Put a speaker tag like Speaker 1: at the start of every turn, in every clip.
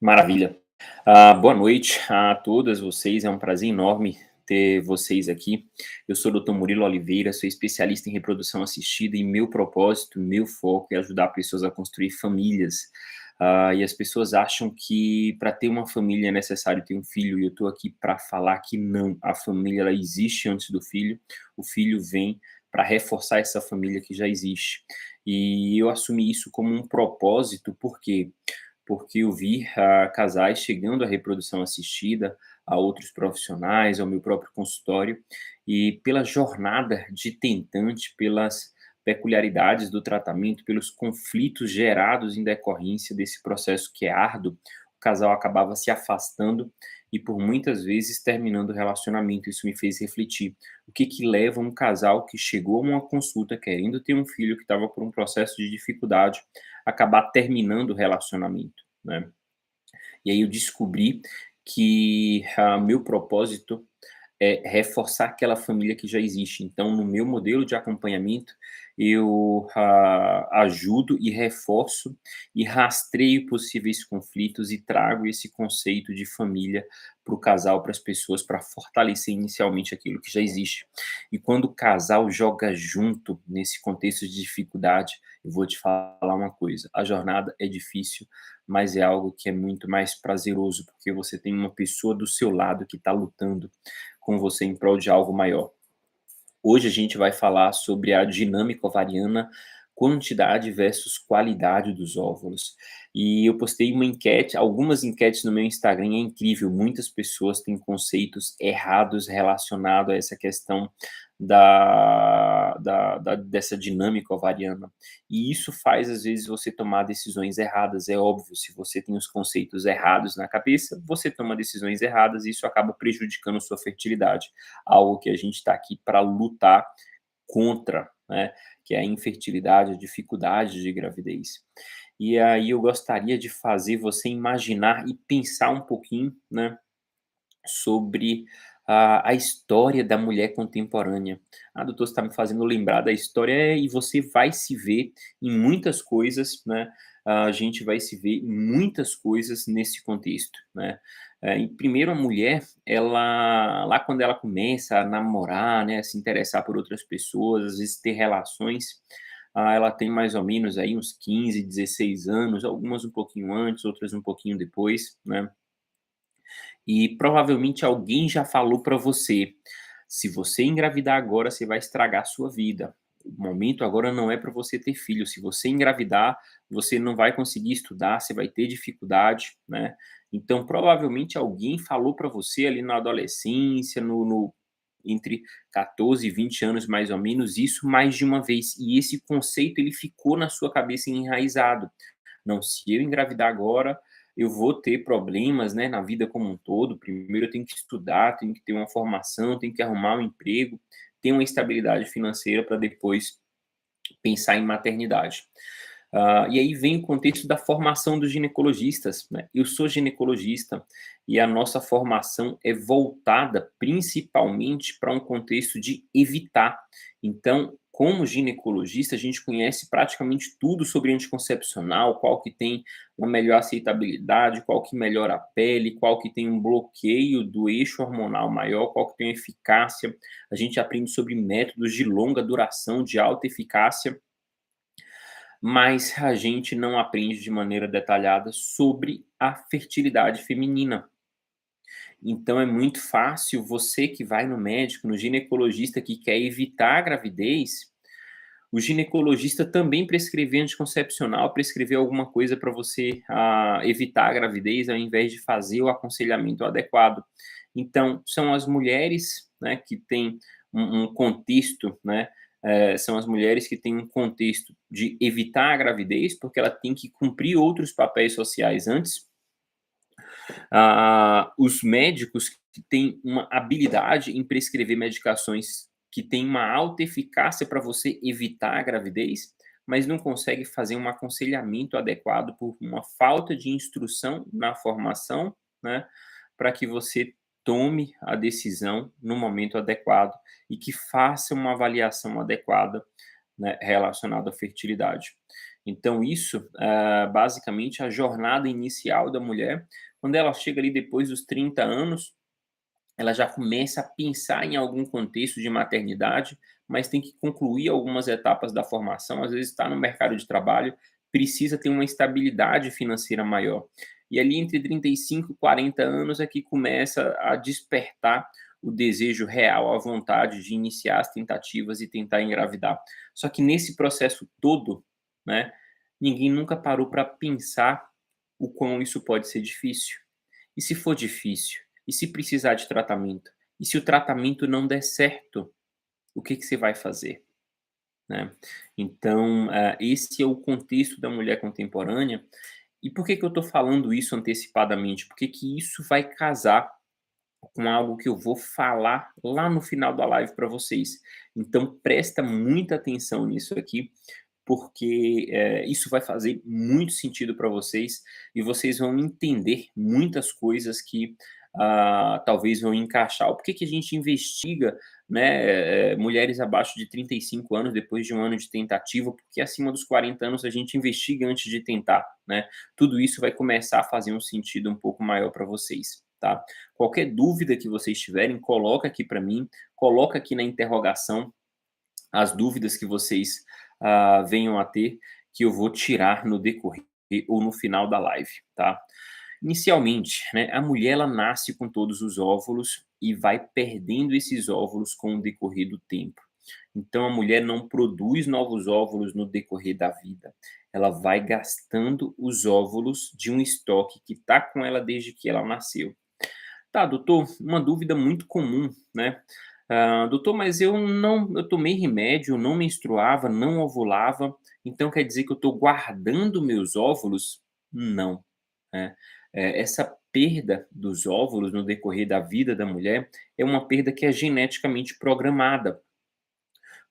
Speaker 1: Maravilha. Boa noite a todas vocês, é um prazer enorme ter vocês aqui. Eu sou o Dr. Murilo Oliveira, sou especialista em reprodução assistida e meu propósito, meu foco é ajudar pessoas a construir famílias. E as pessoas acham que para ter uma família é necessário ter um filho, e eu estou aqui para falar que não, a família ela existe antes do filho, o filho vem para reforçar essa família que já existe. E eu assumi isso como um propósito, por quê? Porque eu vi casais chegando à reprodução assistida, a outros profissionais, ao meu próprio consultório, e pela jornada de tentante, pelas peculiaridades do tratamento, pelos conflitos gerados em decorrência desse processo que é árduo, o casal acabava se afastando e por muitas vezes terminando o relacionamento. Isso me fez refletir. O que que leva um casal que chegou a uma consulta querendo ter um filho, que estava por um processo de dificuldade, acabar terminando o relacionamento, né? E aí eu descobri que meu propósito é reforçar aquela família que já existe. Então, no meu modelo de acompanhamento, eu ajudo e reforço e rastreio possíveis conflitos e trago esse conceito de família para o casal, para as pessoas, para fortalecer inicialmente aquilo que já existe. E quando o casal joga junto nesse contexto de dificuldade, eu vou te falar uma coisa: a jornada é difícil, mas é algo que é muito mais prazeroso, porque você tem uma pessoa do seu lado que está lutando com você em prol de algo maior. Hoje a gente vai falar sobre a dinâmica ovariana, quantidade versus qualidade dos óvulos. E eu postei uma enquete, algumas enquetes no meu Instagram, é incrível, muitas pessoas têm conceitos errados relacionados a essa questão dessa dinâmica ovariana. E isso faz, às vezes, você tomar decisões erradas. É óbvio, se você tem os conceitos errados na cabeça, você toma decisões erradas e isso acaba prejudicando sua fertilidade, algo que a gente está aqui para lutar contra, né, que é a infertilidade, a dificuldade de gravidez. E aí eu gostaria de fazer você imaginar e pensar um pouquinho, né, sobre a história da mulher contemporânea. Doutor, você está me fazendo lembrar da história, e você vai se ver em muitas coisas, né, a gente vai se ver em muitas coisas nesse contexto, né. E primeiro a mulher, ela lá quando ela começa a namorar, né, a se interessar por outras pessoas, às vezes ter relações, ela tem mais ou menos aí uns 15, 16 anos, algumas um pouquinho antes, outras um pouquinho depois, né. E provavelmente alguém já falou para você: "Se você engravidar agora, você vai estragar a sua vida. O momento agora não é para você ter filho. Se você engravidar, você não vai conseguir estudar, você vai ter dificuldade", né. Então, provavelmente alguém falou para você ali na adolescência, no entre 14 e 20 anos, mais ou menos, isso mais de uma vez. E esse conceito ele ficou na sua cabeça enraizado. Não, se eu engravidar agora, eu vou ter problemas, né, na vida como um todo. Primeiro eu tenho que estudar, tenho que ter uma formação, tenho que arrumar um emprego, ter uma estabilidade financeira para depois pensar em maternidade. E aí vem o contexto da formação dos ginecologistas, né? Eu sou ginecologista e a nossa formação é voltada principalmente para um contexto de evitar. Então, como ginecologista, a gente conhece praticamente tudo sobre anticoncepcional, qual que tem uma melhor aceitabilidade, qual que melhora a pele, qual que tem um bloqueio do eixo hormonal maior, qual que tem eficácia. A gente aprende sobre métodos de longa duração, de alta eficácia, mas a gente não aprende de maneira detalhada sobre a fertilidade feminina. Então é muito fácil você que vai no médico, no ginecologista que quer evitar a gravidez, o ginecologista também prescrever anticoncepcional, prescrever alguma coisa para você evitar a gravidez, ao invés de fazer o aconselhamento adequado. Então, são as mulheres, né, que têm um contexto, né, são as mulheres que têm um contexto de evitar a gravidez, porque ela tem que cumprir outros papéis sociais antes. Os médicos que têm uma habilidade em prescrever medicações que têm uma alta eficácia para você evitar a gravidez, mas não consegue fazer um aconselhamento adequado por uma falta de instrução na formação, né, para que você tome a decisão no momento adequado e que faça uma avaliação adequada, né, relacionada à fertilidade. Então isso, basicamente, a jornada inicial da mulher, quando ela chega ali depois dos 30 anos, ela já começa a pensar em algum contexto de maternidade, mas tem que concluir algumas etapas da formação, às vezes está no mercado de trabalho, precisa ter uma estabilidade financeira maior. E ali entre 35 e 40 anos é que começa a despertar o desejo real, a vontade de iniciar as tentativas e tentar engravidar. Só que nesse processo todo, né, ninguém nunca parou para pensar o quão isso pode ser difícil. E se for difícil? E se precisar de tratamento? E se o tratamento não der certo, o que que você vai fazer, né? Então, esse é o contexto da mulher contemporânea. E por que que eu estou falando isso antecipadamente? Porque que isso vai casar com algo que eu vou falar lá no final da live para vocês. Então presta muita atenção nisso aqui, porque, isso vai fazer muito sentido para vocês e vocês vão entender muitas coisas que, talvez vão encaixar. Por que que a gente investiga, né, mulheres abaixo de 35 anos depois de um ano de tentativa, porque acima dos 40 anos a gente investiga antes de tentar, né. Tudo isso vai começar a fazer um sentido um pouco maior para vocês, tá. Qualquer dúvida que vocês tiverem, coloca aqui para mim, coloca aqui na interrogação as dúvidas que vocês, venham a ter, que eu vou tirar no decorrer ou no final da live, tá. Inicialmente, né, a mulher ela nasce com todos os óvulos e vai perdendo esses óvulos com o decorrer do tempo. Então a mulher não produz novos óvulos no decorrer da vida, ela vai gastando os óvulos de um estoque que está com ela desde que ela nasceu. Tá, doutor, uma dúvida muito comum, né? Doutor, mas eu tomei remédio, não menstruava, não ovulava, então quer dizer que eu estou guardando meus óvulos? Não, né? Essa perda dos óvulos no decorrer da vida da mulher é uma perda que é geneticamente programada.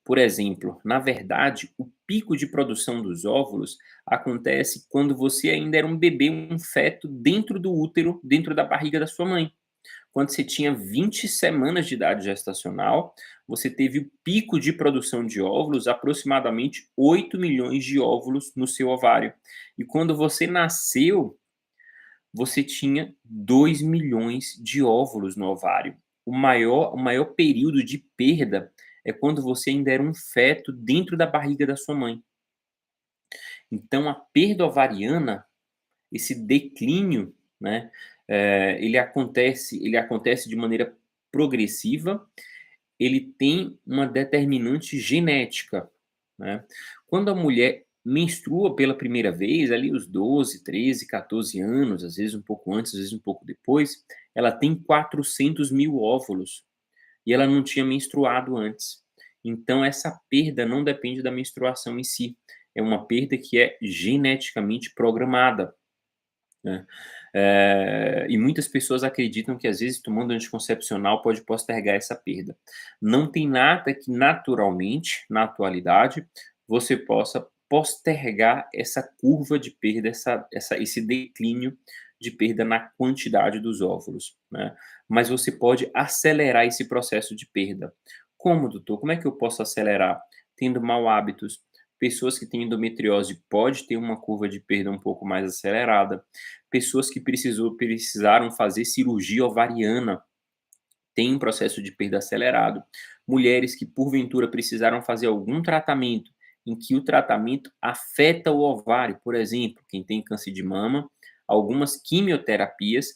Speaker 1: Por exemplo, na verdade, o pico de produção dos óvulos acontece quando você ainda era um bebê, um feto dentro do útero, dentro da barriga da sua mãe. Quando você tinha 20 semanas de idade gestacional, você teve o pico de produção de óvulos, aproximadamente 8 milhões de óvulos no seu ovário. E quando você nasceu, você tinha 2 milhões de óvulos no ovário. O maior período de perda é quando você ainda era um feto dentro da barriga da sua mãe. Então a perda ovariana, esse declínio, né, ele acontece de maneira progressiva, ele tem uma determinante genética, né. Quando a mulher menstrua pela primeira vez, ali os 12, 13, 14 anos, às vezes um pouco antes, às vezes um pouco depois, ela tem 400.000 óvulos, e ela não tinha menstruado antes. Então essa perda não depende da menstruação em si, é uma perda que é geneticamente programada, né. E muitas pessoas acreditam que às vezes tomando anticoncepcional pode postergar essa perda. Não tem nada que naturalmente, na atualidade, você possa postergar essa curva de perda, esse declínio de perda na quantidade dos óvulos, né. Mas você pode acelerar esse processo de perda. Como, doutor? Como é que eu posso acelerar? Tendo mau hábitos. Pessoas que têm endometriose pode ter uma curva de perda um pouco mais acelerada. Pessoas que precisaram fazer cirurgia ovariana têm um processo de perda acelerado. Mulheres que porventura precisaram fazer algum tratamento em que o tratamento afeta o ovário, por exemplo, quem tem câncer de mama, algumas quimioterapias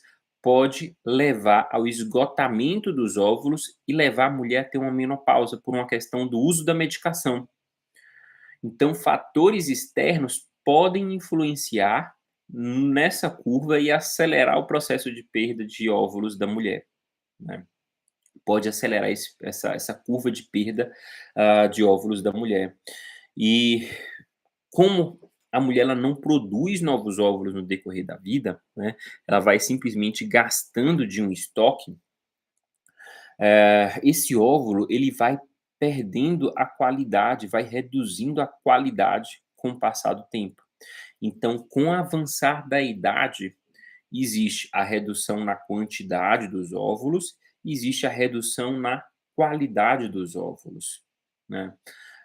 Speaker 1: pode levar ao esgotamento dos óvulos e levar a mulher a ter uma menopausa por uma questão do uso da medicação. Então, fatores externos podem influenciar nessa curva e acelerar o processo de perda de óvulos da mulher, né. Pode acelerar essa curva de perda, de óvulos da mulher. E como a mulher ela não produz novos óvulos no decorrer da vida, né, ela vai simplesmente gastando de um estoque, esse óvulo ele vai perdendo a qualidade, vai reduzindo a qualidade com o passar do tempo. Então, com o avançar da idade, existe a redução na quantidade dos óvulos, existe a redução na qualidade dos óvulos, né.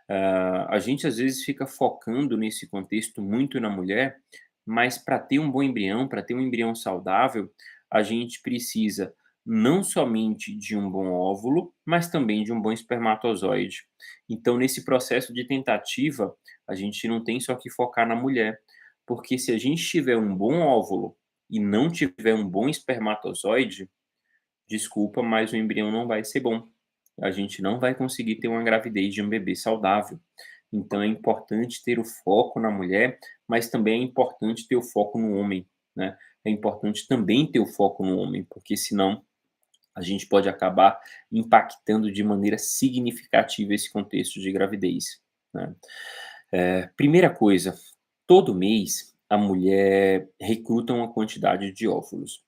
Speaker 1: A gente às vezes fica focando nesse contexto muito na mulher, mas para ter um bom embrião, para ter um embrião saudável, a gente precisa não somente de um bom óvulo, mas também de um bom espermatozoide. Então, nesse processo de tentativa, a gente não tem só que focar na mulher, porque se a gente tiver um bom óvulo e não tiver um bom espermatozoide, desculpa, mas o embrião não vai ser bom. A gente não vai conseguir ter uma gravidez de um bebê saudável. Então é importante ter o foco na mulher, mas também é importante ter o foco no homem, né? É importante também ter o foco no homem, porque senão a gente pode acabar impactando de maneira significativa esse contexto de gravidez, né? Primeira coisa, todo mês a mulher recruta uma quantidade de óvulos.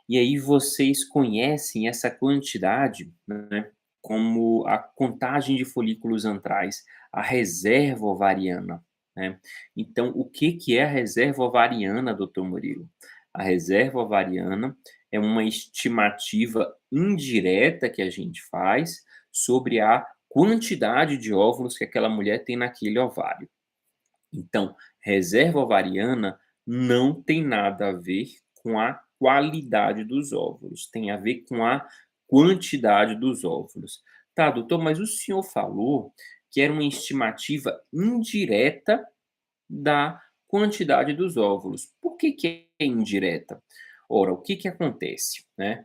Speaker 1: E aí vocês conhecem essa quantidade, né, como a contagem de folículos antrais, a reserva ovariana, né. Então o que que é a reserva ovariana, doutor Murilo? A reserva ovariana é uma estimativa indireta que a gente faz sobre a quantidade de óvulos que aquela mulher tem naquele ovário. Então, reserva ovariana não tem nada a ver com a qualidade dos óvulos, tem a ver com a quantidade dos óvulos. Tá, doutor, mas o senhor falou que era uma estimativa indireta da quantidade dos óvulos. Por que que é indireta? Ora, o que que acontece, né?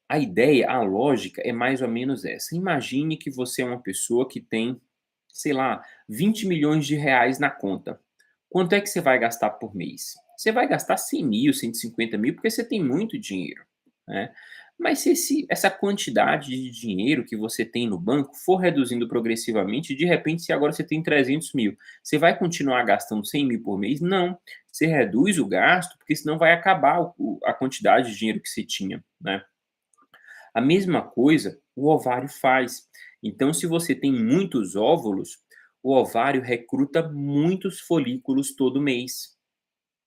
Speaker 1: A ideia, a lógica é mais ou menos essa. Imagine que você é uma pessoa que tem, sei lá, 20 milhões de reais na conta. Quanto é que você vai gastar por mês? Você vai gastar 100 mil, 150 mil, porque você tem muito dinheiro, né? Mas se essa quantidade de dinheiro que você tem no banco for reduzindo progressivamente, de repente, se agora você tem 300 mil, você vai continuar gastando 100 mil por mês? Não. Você reduz o gasto, porque senão vai acabar a quantidade de dinheiro que você tinha, né? A mesma coisa o ovário faz. Então, se você tem muitos óvulos, o ovário recruta muitos folículos todo mês,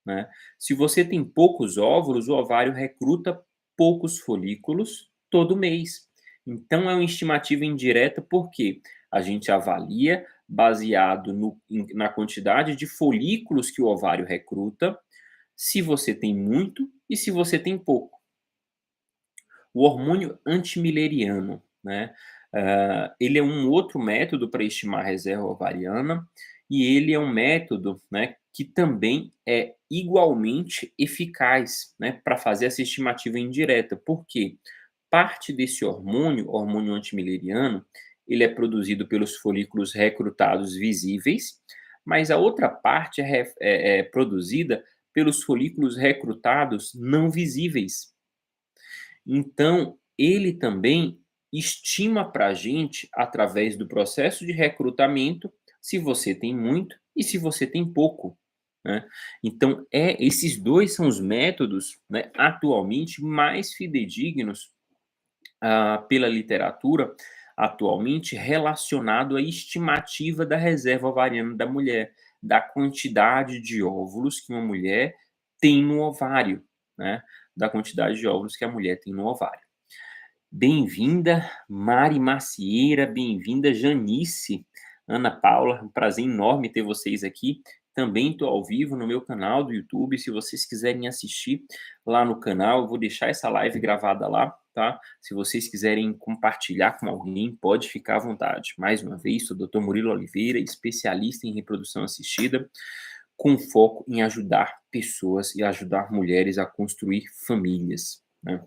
Speaker 1: né? Se você tem poucos óvulos, o ovário recruta poucos folículos todo mês. Então, é uma estimativa indireta, porque a gente avalia baseado na quantidade de folículos que o ovário recruta, se você tem muito e se você tem pouco. O hormônio antimileriano, né? Ele é um outro método para estimar a reserva ovariana e ele é um método, né, que também é igualmente eficaz, né, para fazer essa estimativa indireta. Por quê? Parte desse hormônio, hormônio antimileriano, ele é produzido pelos folículos recrutados visíveis, mas a outra parte é produzida pelos folículos recrutados não visíveis. Então, ele também estima para a gente, através do processo de recrutamento, se você tem muito e se você tem pouco, né. Então esses 2 são os métodos, né, atualmente mais fidedignos, pela literatura, atualmente relacionado à estimativa da reserva ovariana da mulher, da quantidade de óvulos que uma mulher tem no ovário, né, da quantidade de óvulos que a mulher tem no ovário. Bem-vinda, Mari Macieira, bem-vinda, Janice, Ana Paula, um prazer enorme ter vocês aqui. Também estou ao vivo no meu canal do YouTube, se vocês quiserem assistir lá no canal, eu vou deixar essa live gravada lá, tá? Se vocês quiserem compartilhar com alguém, pode ficar à vontade. Mais uma vez, sou o Dr. Murilo Oliveira, especialista em reprodução assistida, com foco em ajudar pessoas e ajudar mulheres a construir famílias, né?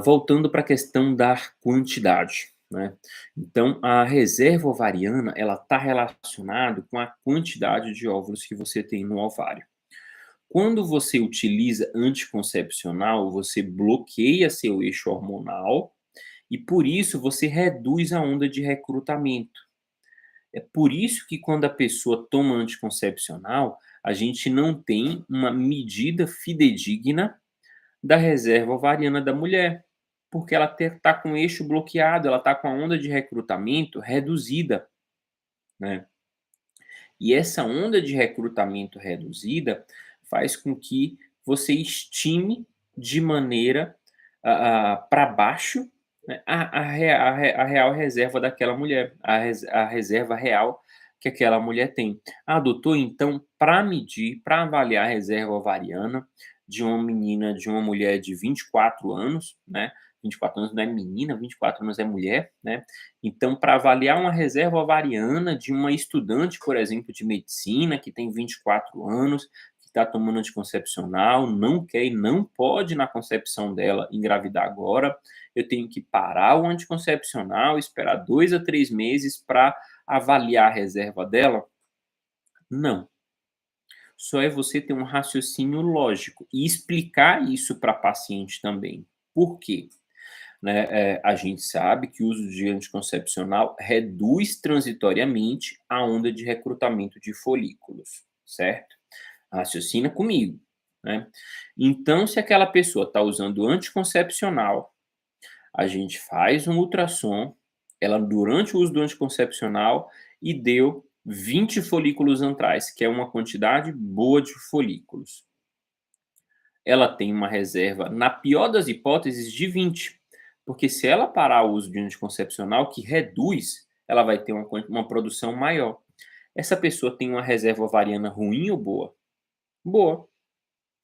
Speaker 1: Voltando para a questão da quantidade, né? Então, a reserva ovariana, ela está relacionada com a quantidade de óvulos que você tem no ovário. Quando você utiliza anticoncepcional, você bloqueia seu eixo hormonal e, por isso, você reduz a onda de recrutamento. É por isso que quando a pessoa toma anticoncepcional, a gente não tem uma medida fidedigna da reserva ovariana da mulher, porque ela está com o eixo bloqueado, ela está com a onda de recrutamento reduzida, né? E essa onda de recrutamento reduzida faz com que você estime de maneira para baixo né, a real reserva daquela mulher, a reserva real que aquela mulher tem. "Ah, doutor, então para medir, para avaliar a reserva ovariana de uma menina, de uma mulher de 24 anos, né, 24 anos não é menina, 24 anos é mulher, né, então para avaliar uma reserva ovariana de uma estudante, por exemplo, de medicina, que tem 24 anos, que está tomando anticoncepcional, não quer e não pode na concepção dela engravidar agora, eu tenho que parar o anticoncepcional, esperar 2 a 3 meses para avaliar a reserva dela? Não. Só é você ter um raciocínio lógico e explicar isso para a paciente também. Por quê? Né, a gente sabe que o uso de anticoncepcional reduz transitoriamente a onda de recrutamento de folículos, certo? Raciocina comigo, né? Então, se aquela pessoa está usando anticoncepcional, a gente faz um ultrassom, ela durante o uso do anticoncepcional e deu 20 folículos antrais, que é uma quantidade boa de folículos. Ela tem uma reserva, na pior das hipóteses, de 20, porque se ela parar o uso de anticoncepcional, que reduz, ela vai ter uma produção maior. Essa pessoa tem uma reserva ovariana ruim ou boa? Boa.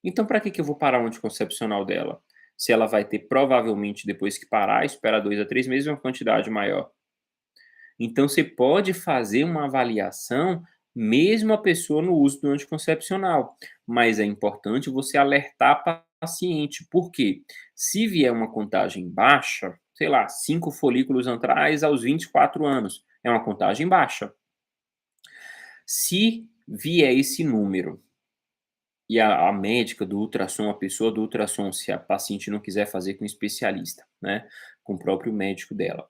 Speaker 1: Então, para que que eu vou parar o anticoncepcional dela? Se ela vai ter, provavelmente, depois que parar, espera 2 a 3 meses, uma quantidade maior. Então, você pode fazer uma avaliação, mesmo a pessoa no uso do anticoncepcional, mas é importante você alertar a paciente, porque se vier uma contagem baixa, sei lá, 5 folículos antrais aos 24 anos, é uma contagem baixa. Se vier esse número e a médica do ultrassom, a pessoa do ultrassom, se a paciente não quiser fazer com um especialista, né, com o próprio médico dela.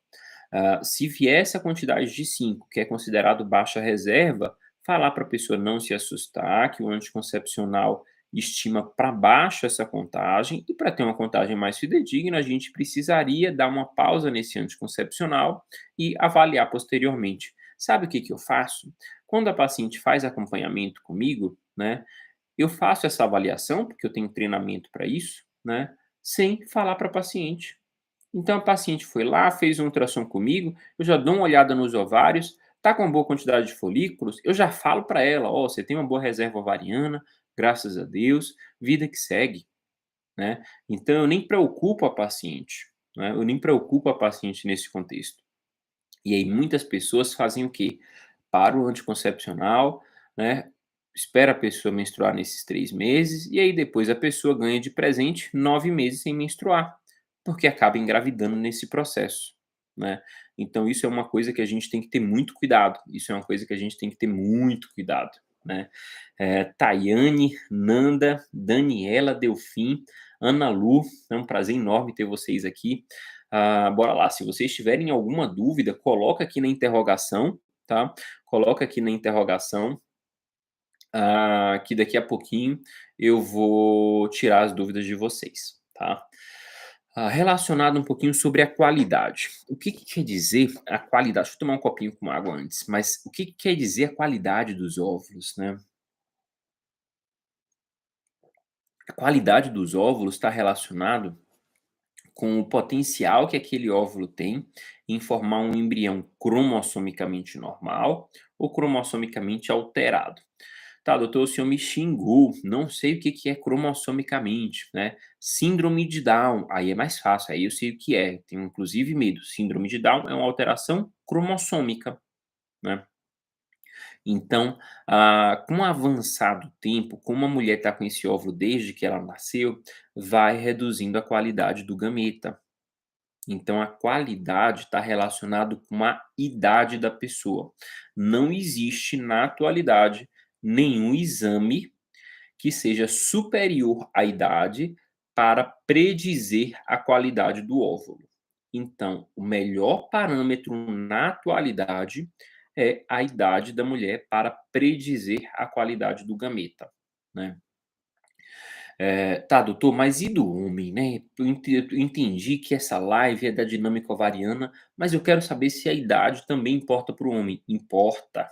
Speaker 1: Se vier essa quantidade de 5, que é considerado baixa reserva, falar para a pessoa não se assustar, que o anticoncepcional estima para baixo essa contagem, e para ter uma contagem mais fidedigna, a gente precisaria dar uma pausa nesse anticoncepcional e avaliar posteriormente. Sabe o que que eu faço? Quando a paciente faz acompanhamento comigo, né, eu faço essa avaliação, porque eu tenho treinamento para isso, né, sem falar para a paciente. Então a paciente foi lá, fez um ultrassom comigo, eu já dou uma olhada nos ovários, tá com uma boa quantidade de folículos, eu já falo para ela: "Ó, você tem uma boa reserva ovariana, graças a Deus, vida que segue", né. Então eu nem preocupo a paciente, né, eu nem preocupo a paciente nesse contexto. E aí muitas pessoas fazem o quê? Para o anticoncepcional, né, espera a pessoa menstruar nesses 3 meses, e aí depois a pessoa ganha de presente 9 meses sem menstruar, porque acaba engravidando nesse processo, né. Então isso é uma coisa que a gente tem que ter muito cuidado, isso é uma coisa que a gente tem que ter muito cuidado, né. Tayane, Nanda, Daniela, Delfim, Ana Lu, é um prazer enorme ter vocês aqui. Bora lá, se vocês tiverem alguma dúvida, coloca aqui na interrogação, tá? Coloca aqui na interrogação, que daqui a pouquinho eu vou tirar as dúvidas de vocês, tá? Relacionado um pouquinho sobre a qualidade. O que que quer dizer a qualidade? Deixa eu tomar um copinho com água antes, mas o que que quer dizer a qualidade dos óvulos, né? A qualidade dos óvulos está relacionado com o potencial que aquele óvulo tem em formar um embrião cromossomicamente normal ou cromossomicamente alterado. Tá, doutor, o senhor me xingou, não sei o que que é cromossomicamente, né? Síndrome de Down, aí é mais fácil, aí eu sei o que é, tenho inclusive medo. Síndrome de Down é uma alteração cromossômica, né? Então, com o avançar do tempo, como a mulher está com esse óvulo desde que ela nasceu, vai reduzindo a qualidade do gameta. Então a qualidade está relacionado com a idade da pessoa. Não existe na atualidade nenhum exame que seja superior à idade para predizer a qualidade do óvulo. Então, o melhor parâmetro na atualidade é a idade da mulher para predizer a qualidade do gameta, né. Tá, doutor, mas e do homem, né? Eu entendi que essa live é da dinâmica ovariana, mas eu quero saber se a idade também importa para o homem. Importa,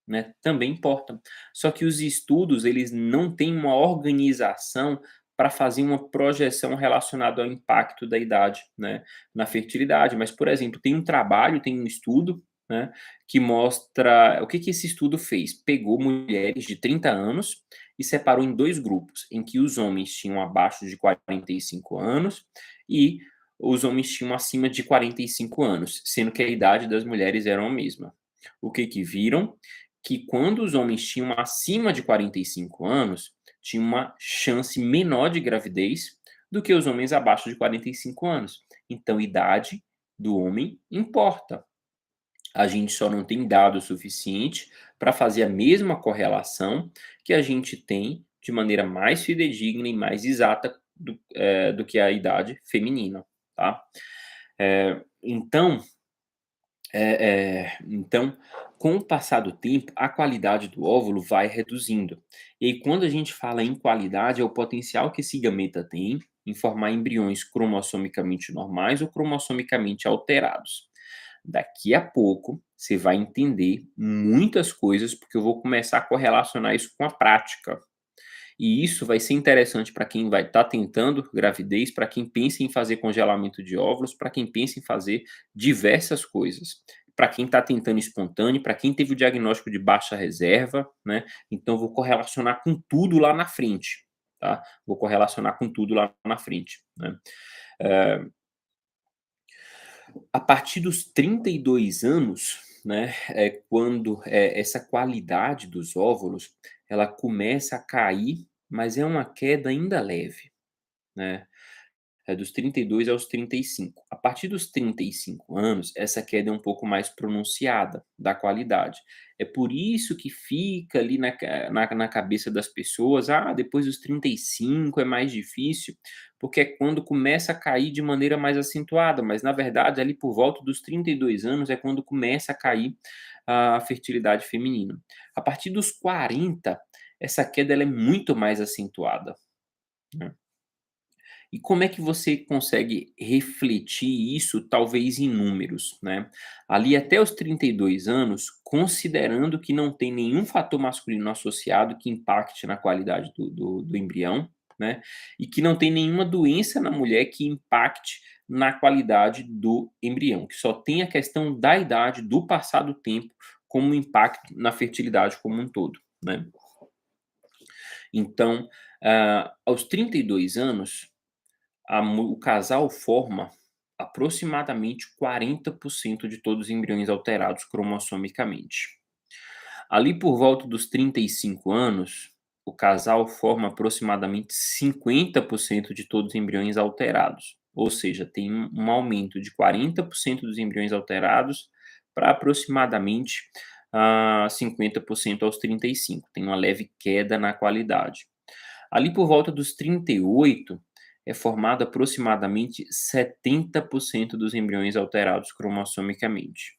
Speaker 1: né? Também importa. Só que os estudos, eles não têm uma organização para fazer uma projeção relacionada ao impacto da idade, né, na fertilidade. Mas, por exemplo, tem um trabalho, tem um estudo, né, que mostra o que que esse estudo fez. Pegou mulheres de 30 anos e separou em 2 grupos, em que os homens tinham abaixo de 45 anos e os homens tinham acima de 45 anos, sendo que a idade das mulheres era a mesma. O que que viram? Que quando os homens tinham acima de 45 anos, tinha uma chance menor de gravidez do que os homens abaixo de 45 anos. Então, idade do homem importa. A gente só não tem dado suficiente para fazer a mesma correlação que a gente tem de maneira mais fidedigna e mais exata do que a idade feminina, tá? Então, então, com o passar do tempo, a qualidade do óvulo vai reduzindo. E aí, quando a gente fala em qualidade, é o potencial que esse gameta tem em formar embriões cromossomicamente normais ou cromossomicamente alterados. Daqui a pouco, você vai entender muitas coisas, porque eu vou começar a correlacionar isso com a prática. E isso vai ser interessante para quem vai estar tentando gravidez, para quem pensa em fazer congelamento de óvulos, para quem pensa em fazer diversas coisas. Para quem está tentando espontâneo, para quem teve o diagnóstico de baixa reserva, né? Então, vou correlacionar com tudo lá na frente, tá? Vou correlacionar com tudo lá na frente, né? Eh, a partir dos 32 anos, né, é quando, essa qualidade dos óvulos, ela começa a cair, mas é uma queda ainda leve, né. É dos 32 aos 35. A partir dos 35 anos, essa queda é um pouco mais pronunciada da qualidade. É por isso que fica ali na cabeça das pessoas: "Ah, depois dos 35 é mais difícil", porque é quando começa a cair de maneira mais acentuada, mas na verdade ali por volta dos 32 anos é quando começa a cair a fertilidade feminina. A partir dos 40, essa queda ela é muito mais acentuada, né. E como é que você consegue refletir isso, talvez em números, né? Ali até os 32 anos, considerando que não tem nenhum fator masculino associado que impacte na qualidade do embrião, né? E que não tem nenhuma doença na mulher que impacte na qualidade do embrião, que só tem a questão da idade, do passar do tempo, como impacto na fertilidade como um todo, né? Então, aos 32 anos, o casal forma aproximadamente 40% de todos os embriões alterados cromossomicamente. Ali por volta dos 35 anos, o casal forma aproximadamente 50% de todos os embriões alterados. Ou seja, tem um aumento de 40% dos embriões alterados para aproximadamente 50% aos 35. Tem uma leve queda na qualidade. Ali por volta dos 38, é formado aproximadamente 70% dos embriões alterados cromossomicamente.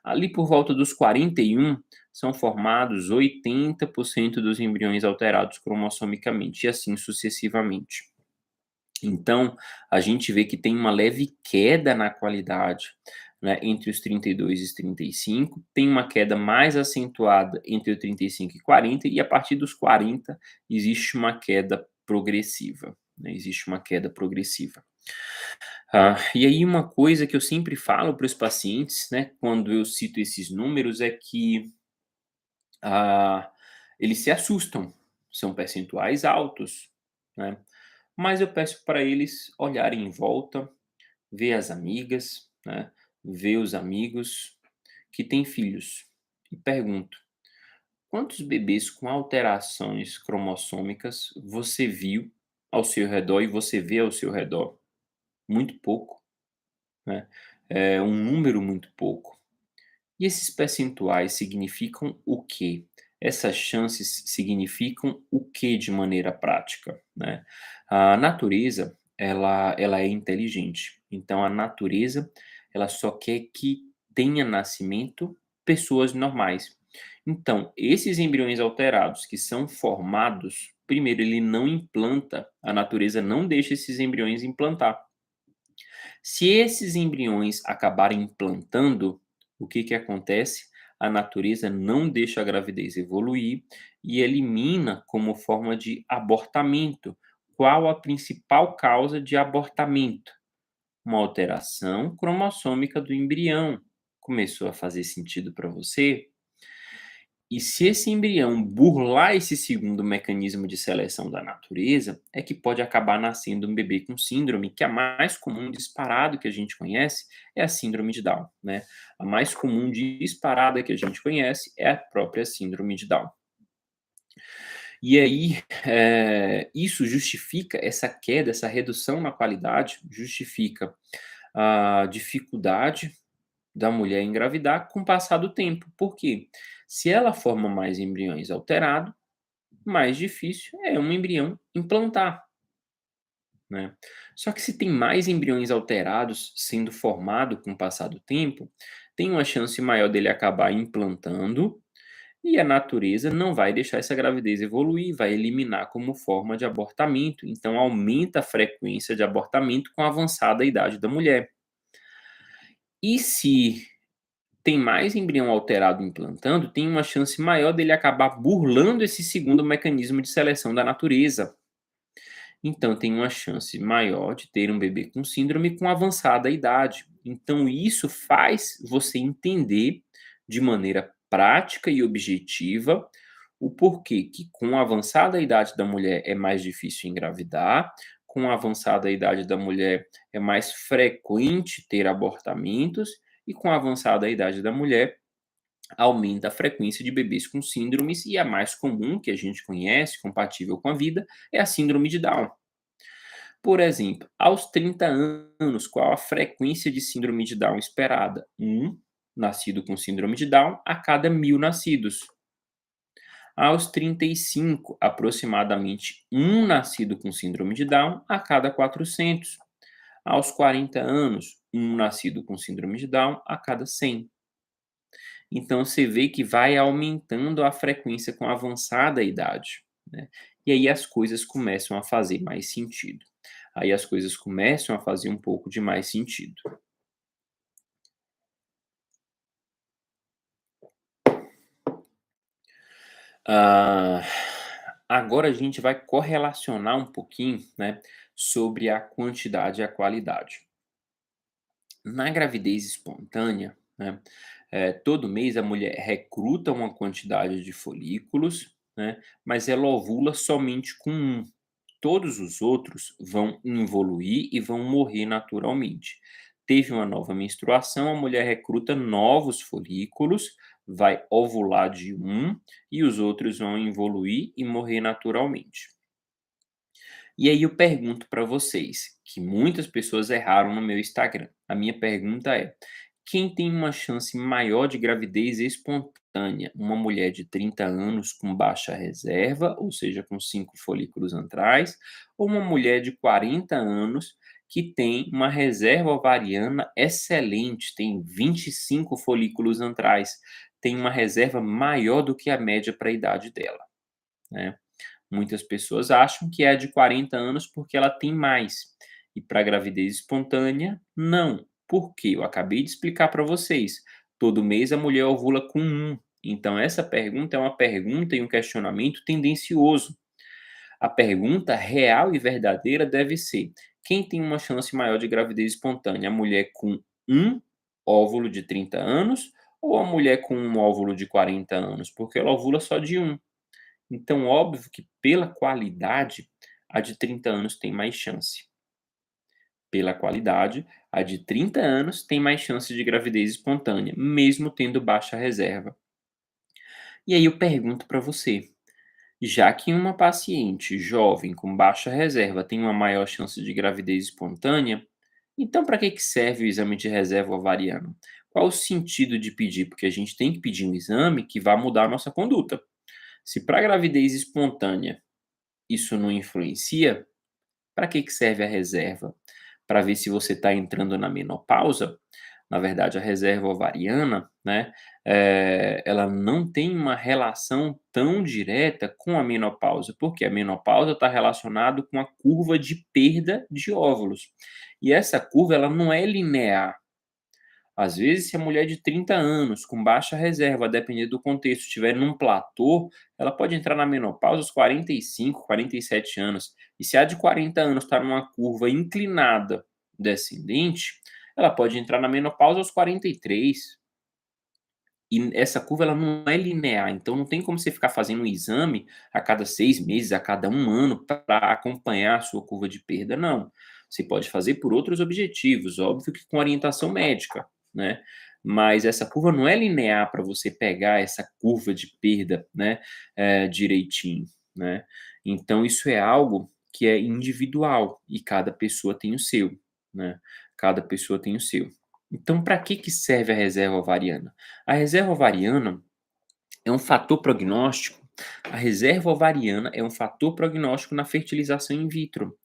Speaker 1: Ali por volta dos 41, são formados 80% dos embriões alterados cromossomicamente, e assim sucessivamente. Então, a gente vê que tem uma leve queda na qualidade, né, entre os 32 e os 35, tem uma queda mais acentuada entre o 35 e 40, e a partir dos 40 existe uma queda progressiva, né, existe uma queda progressiva. E aí uma coisa que eu sempre falo para os pacientes, né, quando eu cito esses números é que, ah, eles se assustam, são percentuais altos, né, mas eu peço para eles olharem em volta, ver as amigas, né, ver os amigos que têm filhos e pergunto: "Quantos bebês com alterações cromossômicas você viu ao seu redor e você vê ao seu redor?" Muito pouco, né, é um número muito pouco. E esses percentuais significam o quê? Essas chances significam o que de maneira prática, né? A natureza, ela é inteligente. Então a natureza, ela só quer que tenha nascimento pessoas normais. Então, esses embriões alterados que são formados, primeiro ele não implanta, a natureza não deixa esses embriões implantar. Se esses embriões acabarem implantando, o que que acontece? A natureza não deixa a gravidez evoluir e elimina como forma de abortamento qual a principal causa de abortamento? Uma alteração cromossômica do embrião. Começou a fazer sentido para você? E se esse embrião burlar esse segundo mecanismo de seleção da natureza, é que pode acabar nascendo um bebê com síndrome, que é a mais comum disparado que a gente conhece é a síndrome de Down, né? A mais comum disparada que a gente conhece é a própria síndrome de Down. E aí, isso justifica essa queda, essa redução na qualidade, justifica a dificuldade da mulher engravidar com o passar do tempo. Por quê? Se ela forma mais embriões alterados, mais difícil é um embrião implantar, né. Só que se tem mais embriões alterados sendo formado com o passar do tempo, tem uma chance maior dele acabar implantando, e a natureza não vai deixar essa gravidez evoluir, vai eliminar como forma de abortamento, então aumenta a frequência de abortamento com a avançada idade da mulher. E se tem mais embrião alterado implantando, tem uma chance maior dele acabar burlando esse segundo mecanismo de seleção da natureza. Então, tem uma chance maior de ter um bebê com síndrome com avançada idade. Então, isso faz você entender de maneira prática e objetiva o porquê que com a avançada idade da mulher é mais difícil engravidar, com a avançada idade da mulher é mais frequente ter abortamentos e com a avançada idade da mulher aumenta a frequência de bebês com síndromes e a mais comum que a gente conhece, compatível com a vida, é a síndrome de Down. Por exemplo, aos 30 anos, qual a frequência de síndrome de Down esperada? Um nascido com síndrome de Down a cada 1.000 nascidos. Aos 35, aproximadamente um nascido com síndrome de Down a cada 400. Aos 40 anos, um nascido com síndrome de Down a cada 100. Então você vê que vai aumentando a frequência com a avançada idade, né. E aí as coisas começam a fazer mais sentido. Aí as coisas começam a fazer um pouco de mais sentido. Ah, agora a gente vai correlacionar um pouquinho, né, sobre a quantidade e a qualidade. Na gravidez espontânea, né, todo mês a mulher recruta uma quantidade de folículos, né, mas ela ovula somente com um. Todos os outros vão involuir e vão morrer naturalmente. Teve uma nova menstruação, a mulher recruta novos folículos, vai ovular de um e os outros vão evoluir e morrer naturalmente. E aí eu pergunto para vocês, que muitas pessoas erraram no meu Instagram. A minha pergunta é: quem tem uma chance maior de gravidez espontânea? Uma mulher de 30 anos com baixa reserva, ou seja, com 5 folículos antrais, ou uma mulher de 40 anos que tem uma reserva ovariana excelente, tem 25 folículos antrais, tem uma reserva maior do que a média para a idade dela, né? Muitas pessoas acham que é a de 40 anos porque ela tem mais. E para gravidez espontânea, não. Por quê? Eu acabei de explicar para vocês. Todo mês a mulher ovula com um. Então, essa pergunta é uma pergunta e um questionamento tendencioso. A pergunta real e verdadeira deve ser: quem tem uma chance maior de gravidez espontânea? A mulher com um óvulo de 30 anos ou a mulher com um óvulo de 40 anos? Porque ela ovula só de um. Então, óbvio que pela qualidade, a de 30 anos tem mais chance. Pela qualidade, a de 30 anos tem mais chance de gravidez espontânea, mesmo tendo baixa reserva. E aí eu pergunto para você, já que uma paciente jovem com baixa reserva tem uma maior chance de gravidez espontânea, então para que que serve o exame de reserva ovariana? Qual o sentido de pedir? Porque a gente tem que pedir um exame que vai mudar a nossa conduta. Se para gravidez espontânea isso não influencia, para que que serve a reserva? Para ver se você está entrando na menopausa? Na verdade, a reserva ovariana, né, ela não tem uma relação tão direta com a menopausa, porque a menopausa está relacionado com a curva de perda de óvulos. E essa curva ela não é linear. Às vezes, se a mulher de 30 anos, com baixa reserva, a depender do contexto, estiver num platô, ela pode entrar na menopausa aos 45, 47 anos. E se a de 40 anos está numa curva inclinada descendente, ela pode entrar na menopausa aos 43. E essa curva ela não é linear, então não tem como você ficar fazendo um exame a cada 6 meses, a cada um ano, para acompanhar a sua curva de perda, não. Você pode fazer por outros objetivos, óbvio que com orientação médica, né. Mas essa curva não é linear para você pegar essa curva de perda, né, direitinho, né. Então isso é algo que é individual e cada pessoa tem o seu, né, cada pessoa tem o seu. Então para que serve a reserva ovariana? A reserva ovariana é um fator prognóstico. A reserva ovariana é um fator prognóstico na fertilização in vitro,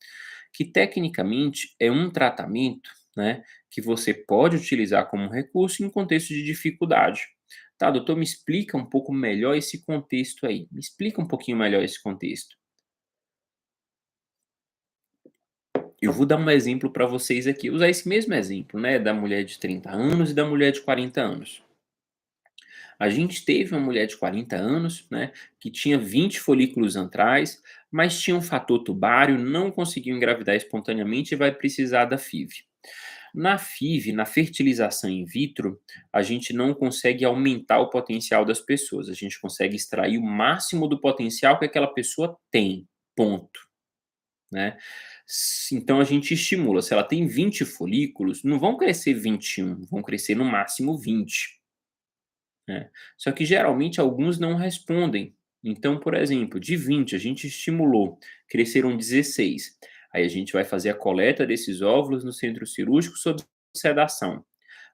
Speaker 1: que tecnicamente é um tratamento, né, que você pode utilizar como recurso em contexto de dificuldade. Tá, doutor, me explica um pouco melhor esse contexto aí. Me explica um pouquinho melhor esse contexto. Eu vou dar um exemplo para vocês aqui, usar esse mesmo exemplo, né, da mulher de 30 anos e da mulher de 40 anos. A gente teve uma mulher de 40 anos, né, que tinha 20 folículos antrais, mas tinha um fator tubário, não conseguiu engravidar espontaneamente e vai precisar da FIV. Na FIV, na fertilização in vitro, a gente não consegue aumentar o potencial das pessoas, a gente consegue extrair o máximo do potencial que aquela pessoa tem, ponto, né. Então a gente estimula, se ela tem 20 folículos, não vão crescer 21, vão crescer no máximo 20. É. Só que geralmente alguns não respondem. Então, por exemplo, de 20 a gente estimulou, cresceram 16. Aí a gente vai fazer a coleta desses óvulos no centro cirúrgico sob sedação.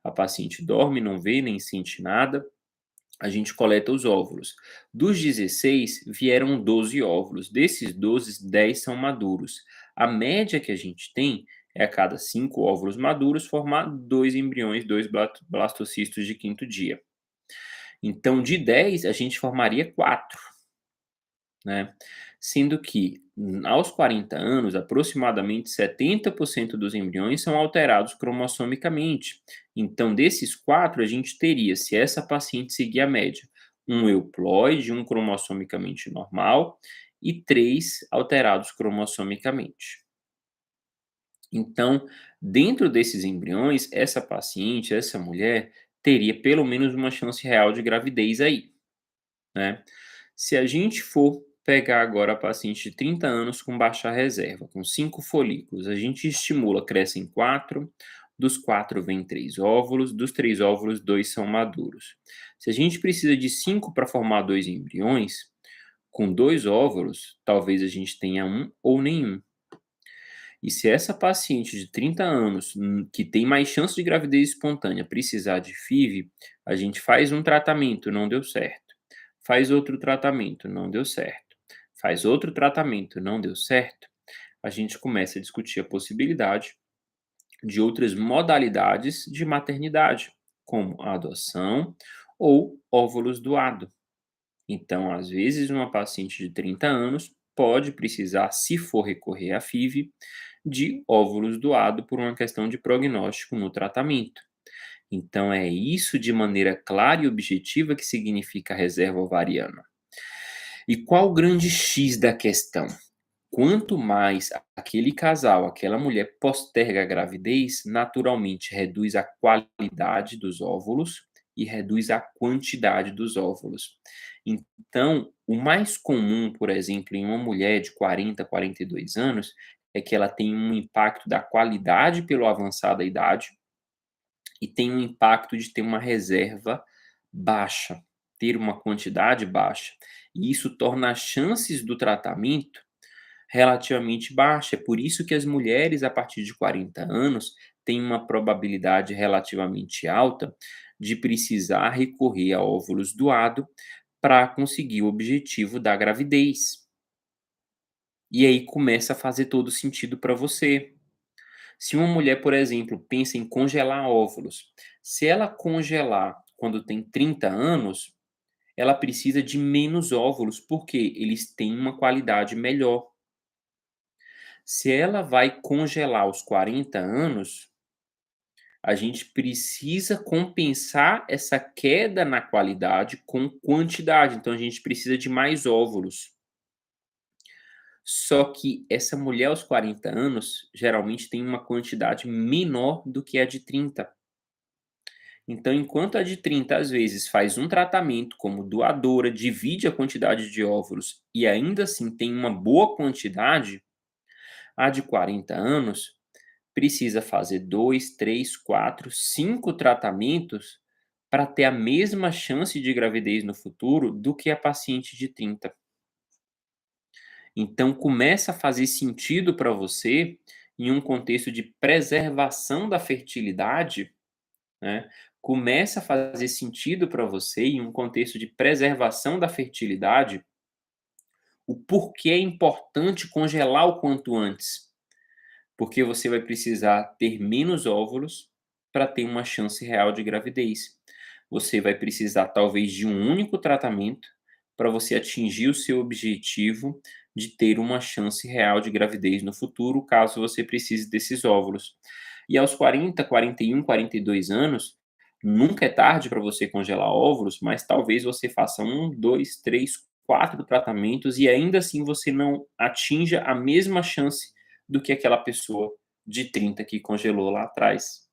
Speaker 1: A paciente dorme, não vê nem sente nada. A gente coleta os óvulos. Dos 16 vieram 12 óvulos. Desses 12, 10 são maduros. A média que a gente tem é a cada 5 óvulos maduros formar 2 embriões, 2 blastocistos de quinto dia. Então, de 10 a gente formaria 4, né. Sendo que, aos 40 anos, aproximadamente 70% dos embriões são alterados cromossomicamente. Então, desses 4 a gente teria, se essa paciente seguir a média, um euploide, um cromossomicamente normal e 3 alterados cromossomicamente. Então, dentro desses embriões, essa paciente, essa mulher, teria pelo menos uma chance real de gravidez aí, né. Se a gente for pegar agora a paciente de 30 anos com baixa reserva, com 5 folículos, a gente estimula, crescem 4, dos 4 vem 3 óvulos, dos 3 óvulos, 2 são maduros. Se a gente precisa de 5 para formar 2 embriões, com 2 óvulos, talvez a gente tenha um ou nenhum. E se essa paciente de 30 anos, que tem mais chance de gravidez espontânea, precisar de FIV, a gente faz um tratamento, não deu certo. Faz outro tratamento, não deu certo. Faz outro tratamento, não deu certo. A gente começa a discutir a possibilidade de outras modalidades de maternidade, como a adoção ou óvulos doados. Então, às vezes, uma paciente de 30 anos pode precisar, se for recorrer à FIV, de óvulos doados por uma questão de prognóstico no tratamento. Então, é isso de maneira clara e objetiva que significa reserva ovariana. E qual o grande X da questão? Quanto mais aquele casal, aquela mulher posterga a gravidez, naturalmente reduz a qualidade dos óvulos e reduz a quantidade dos óvulos. Então, o mais comum, por exemplo, em uma mulher de 40, 42 anos, é que ela tem um impacto da qualidade pelo avançar da idade e tem um impacto de ter uma reserva baixa, ter uma quantidade baixa. E isso torna as chances do tratamento relativamente baixa. É por isso que as mulheres a partir de 40 anos têm uma probabilidade relativamente alta de precisar recorrer a óvulos doados para conseguir o objetivo da gravidez. E aí começa a fazer todo sentido para você. Se uma mulher, por exemplo, pensa em congelar óvulos, se ela congelar quando tem 30 anos, ela precisa de menos óvulos, porque eles têm uma qualidade melhor. Se ela vai congelar aos 40 anos, A gente precisa compensar essa queda na qualidade com quantidade, então a gente precisa de mais óvulos. Só que essa mulher aos 40 anos, geralmente tem uma quantidade menor do que a de 30. Então, enquanto a de 30 às vezes faz um tratamento como doadora, divide a quantidade de óvulos e ainda assim tem uma boa quantidade, a de 40 anos precisa fazer 2, 3, 4, 5 tratamentos para ter a mesma chance de gravidez no futuro do que a paciente de 30. Então começa a fazer sentido para você, em um contexto de preservação da fertilidade, né, começa a fazer sentido para você, em um contexto de preservação da fertilidade, o porquê é importante congelar o quanto antes. Porque você vai precisar ter menos óvulos para ter uma chance real de gravidez. Você vai precisar talvez de um único tratamento para você atingir o seu objetivo de ter uma chance real de gravidez no futuro, caso você precise desses óvulos. E aos 40, 41, 42 anos, nunca é tarde para você congelar óvulos, mas talvez você faça um, dois, três, quatro tratamentos e ainda assim você não atinja a mesma chance do que aquela pessoa de 30 que congelou lá atrás.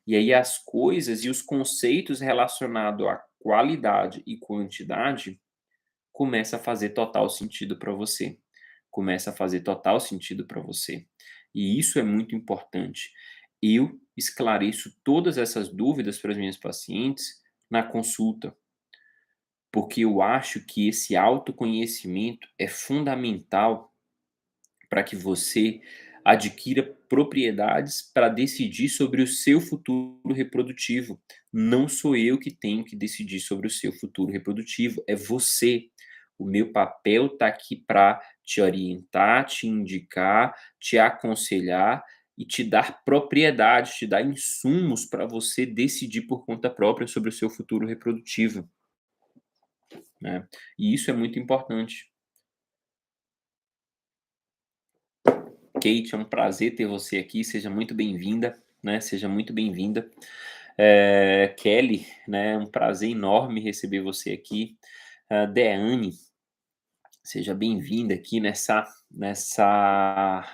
Speaker 1: E aí as coisas e os conceitos relacionados à qualidade e quantidade começa a fazer total sentido para você. Começa a fazer total sentido para você. E isso é muito importante. Eu esclareço todas essas dúvidas para as minhas pacientes na consulta, porque eu acho que esse autoconhecimento é fundamental para que você adquira propriedades para decidir sobre o seu futuro reprodutivo. Não sou eu que tenho que decidir sobre o seu futuro reprodutivo, é você. O meu papel está aqui para te orientar, te indicar, te aconselhar e te dar propriedade, te dar insumos para você decidir por conta própria sobre o seu futuro reprodutivo, né? E isso é muito importante. Kate, é um prazer ter você aqui, seja muito bem-vinda, né, seja muito bem-vinda. Kelly, né, é um prazer enorme receber você aqui. Deane, seja bem-vinda aqui nessa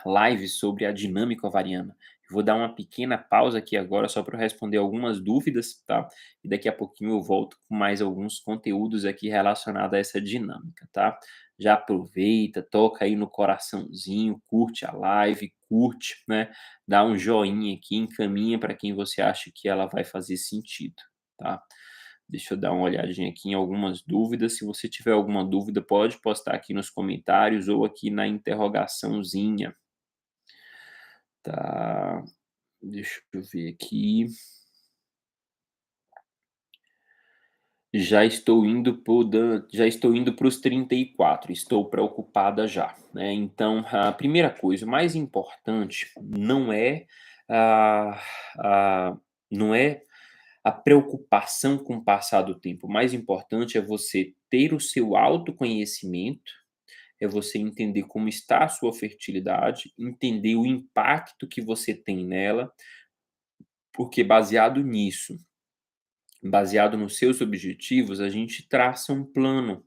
Speaker 1: live sobre a dinâmica ovariana. Eu vou dar uma pequena pausa aqui agora só para responder algumas dúvidas, tá? E daqui a pouquinho eu volto com mais alguns conteúdos aqui relacionados a essa dinâmica, tá? Já aproveita, toca aí no coraçãozinho, curte a live, curte, né? Dá um joinha aqui, encaminha para quem você acha que ela vai fazer sentido, tá? Deixa eu dar uma olhadinha aqui em algumas dúvidas. Se você tiver alguma dúvida, pode postar aqui nos comentários ou aqui na interrogaçãozinha. Tá, deixa eu ver aqui. Já estou indo para os 34. Estou preocupada já, né? Então, a primeira coisa, o mais importante ah, ah, não é a preocupação com o passar do tempo. O mais importante é você ter o seu autoconhecimento, é você entender como está a sua fertilidade, entender o impacto que você tem nela, porque baseado nisso, baseado nos seus objetivos, a gente traça um plano.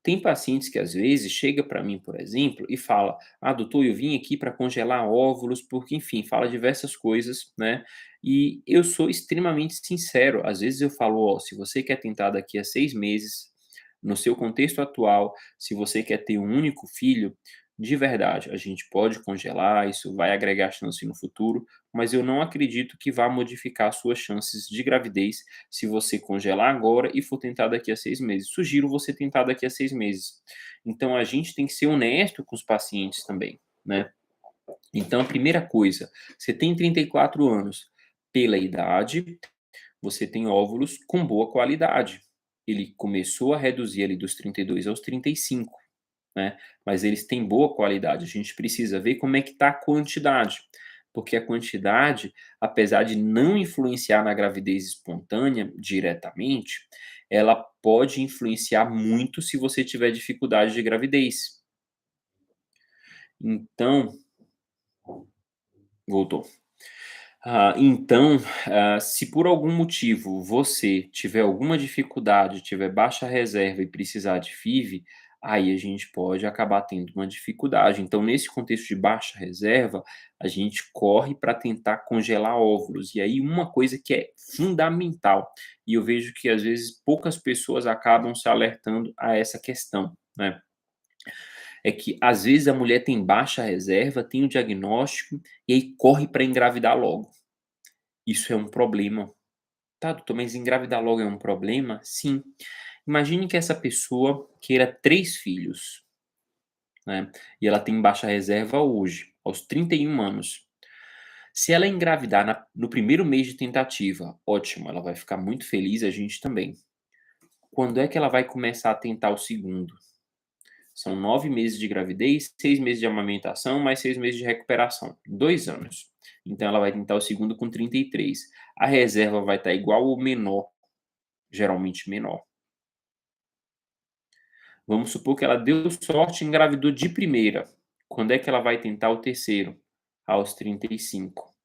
Speaker 1: Tem pacientes que às vezes chega para mim, por exemplo, e fala: "Ah, doutor, eu vim aqui para congelar óvulos", porque, enfim, fala diversas coisas, né? E eu sou extremamente sincero. Às vezes eu falo: "Ó, se você quer tentar daqui a 6 meses, no seu contexto atual, se você quer ter um único filho, de verdade, a gente pode congelar, isso vai agregar chance no futuro, mas eu não acredito que vá modificar suas chances de gravidez se você congelar agora e for tentar daqui a 6 meses. Sugiro você tentar daqui a 6 meses. Então a gente tem que ser honesto com os pacientes também, né? Então a primeira coisa, você tem 34 anos, pela idade, você tem óvulos com boa qualidade. Ele começou a reduzir ali dos 32 aos 35, né? Mas eles têm boa qualidade. A gente precisa ver como é que está a quantidade, porque a quantidade, apesar de não influenciar na gravidez espontânea diretamente, ela pode influenciar muito se você tiver dificuldade de gravidez. Então, voltou. Então, se por algum motivo você tiver alguma dificuldade, tiver baixa reserva e precisar de FIV, aí a gente pode acabar tendo uma dificuldade. Então, nesse contexto de baixa reserva, a gente corre para tentar congelar óvulos. E aí, uma coisa que é fundamental, e eu vejo que às vezes poucas pessoas acabam se alertando a essa questão, né? É que às vezes a mulher tem baixa reserva, tem o diagnóstico e aí corre para engravidar logo. Isso é um problema. Tá, doutor, mas engravidar logo é um problema? Sim. Imagine que essa pessoa queira 3 filhos, né, e ela tem baixa reserva hoje, aos 31 anos. Se ela engravidar no primeiro mês de tentativa, ótimo, ela vai ficar muito feliz, a gente também. Quando é que ela vai começar a tentar o segundo? São 9 meses de gravidez, 6 meses de amamentação, mais 6 meses de recuperação, 2 anos. Então ela vai tentar o segundo com 33. A reserva vai estar igual ou menor, geralmente menor. Vamos supor que ela deu sorte e engravidou de primeira. Quando é que ela vai tentar o terceiro? Aos 35.